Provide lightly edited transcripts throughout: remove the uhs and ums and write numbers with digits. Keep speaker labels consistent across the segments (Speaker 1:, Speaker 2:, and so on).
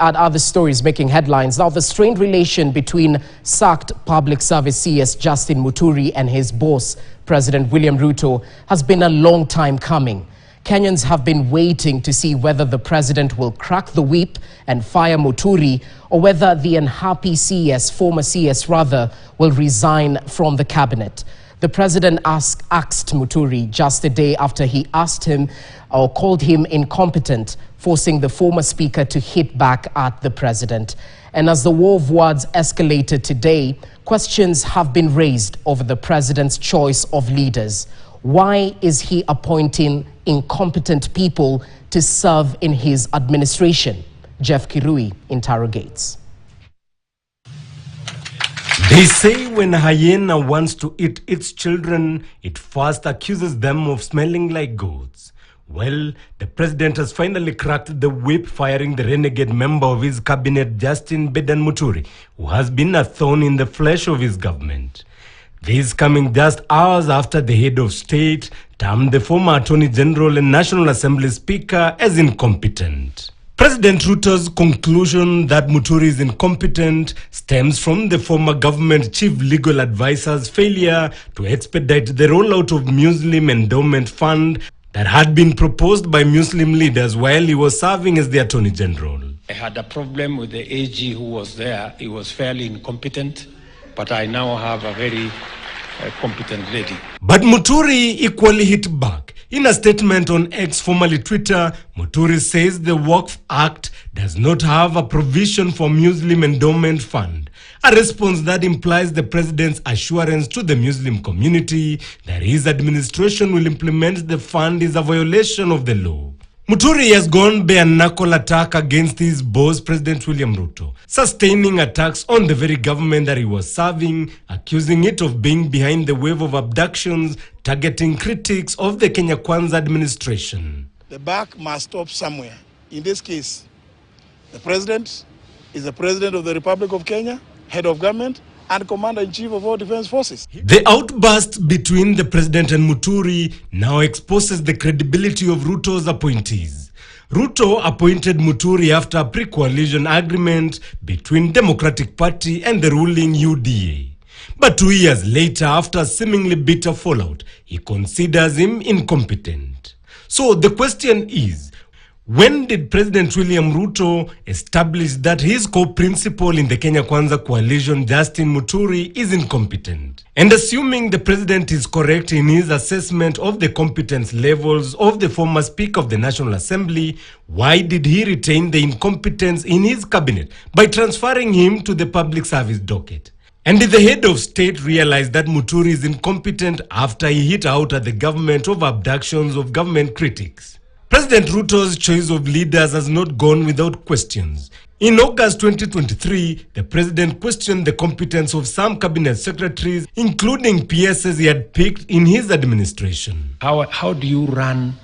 Speaker 1: At other stories making headlines. Now, the strained relation between sacked Public Service CS Justin Muturi and his boss, President William Ruto, has been a long time coming. Kenyans have been waiting to see whether the president will crack the whip and fire Muturi, or whether the unhappy former CS rather, will resign from the cabinet. The president axed Muturi just a day after he asked him or called him incompetent, forcing the former speaker to hit back at the president. And as the war of words escalated today, questions have been raised over the president's choice of leaders. Why is he appointing incompetent people to serve in his administration? Jeff Kirui interrogates.
Speaker 2: They say when a hyena wants to eat its children, it first accuses them of smelling like goats. Well, the president has finally cracked the whip, firing the renegade member of his cabinet, Justin Muturi, who has been a thorn in the flesh of his government. This coming just hours after the head of state termed the former Attorney General and National Assembly Speaker as incompetent. President Ruto's conclusion that Muturi is incompetent stems from the former government chief legal advisor's failure to expedite the rollout of Muslim Endowment Fund that had been proposed by Muslim leaders while he was serving as the Attorney General.
Speaker 3: I had a problem with the AG who was there. He was fairly incompetent, but I now have a very competent lady. But
Speaker 2: Muturi equally hit back. In a statement on X, formerly Twitter, Muturi says the Waqf Act does not have a provision for Muslim Endowment Fund, a response that implies the president's assurance to the Muslim community that his administration will implement the fund is a violation of the law. Muturi has gone bare-knuckle attack against his boss, President William Ruto, sustaining attacks on the very government that he was serving, accusing it of being behind the wave of abductions, targeting critics of the Kenya Kwanza administration.
Speaker 4: The buck must stop somewhere. In this case, the president is the president of the Republic of Kenya, head of government, and commander-in-chief of all defense forces.
Speaker 2: The outburst between the president and Muturi now exposes the credibility of Ruto's appointees. Ruto appointed Muturi after a pre-coalition agreement between Democratic Party and the ruling UDA. But 2 years later, after seemingly bitter fallout, he considers him incompetent. So the question is, when did President William Ruto establish that his co-principal in the Kenya Kwanza coalition, Justin Muturi, is incompetent? And assuming the president is correct in his assessment of the competence levels of the former Speaker of the National Assembly, why did he retain the incompetence in his cabinet by transferring him to the public service docket? And did the head of state realize that Muturi is incompetent after he hit out at the government over abductions of government critics? President Ruto's choice of leaders has not gone without questions. In August 2023, the president questioned the competence of some cabinet secretaries, including PSs he had picked in his administration.
Speaker 3: How do you run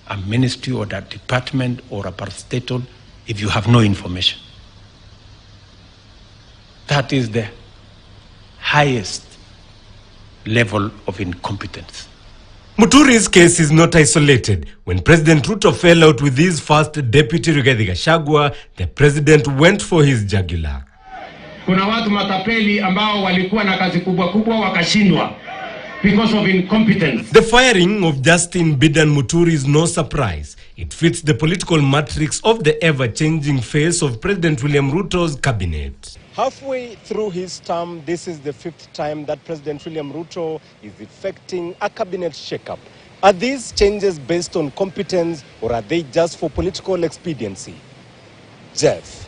Speaker 3: a ministry or a department or a parastatal if you have no information? That is the highest level of incompetence.
Speaker 2: Muturi's case is not isolated. When President Ruto fell out with his first deputy Rigathi Gachagua, the president went for his jugular.
Speaker 5: Kuna watu matapeli ambao walikuwa na kazi kubwa kubwa wakashindwa because of incompetence.
Speaker 2: The firing of Justin Muturi is no surprise. It fits the political matrix of the ever-changing face of President William Ruto's cabinet.
Speaker 6: Halfway through his term, this is the 5th time that President William Ruto is effecting a cabinet shakeup. Are these changes based on competence, or are they just for political expediency? Jeff.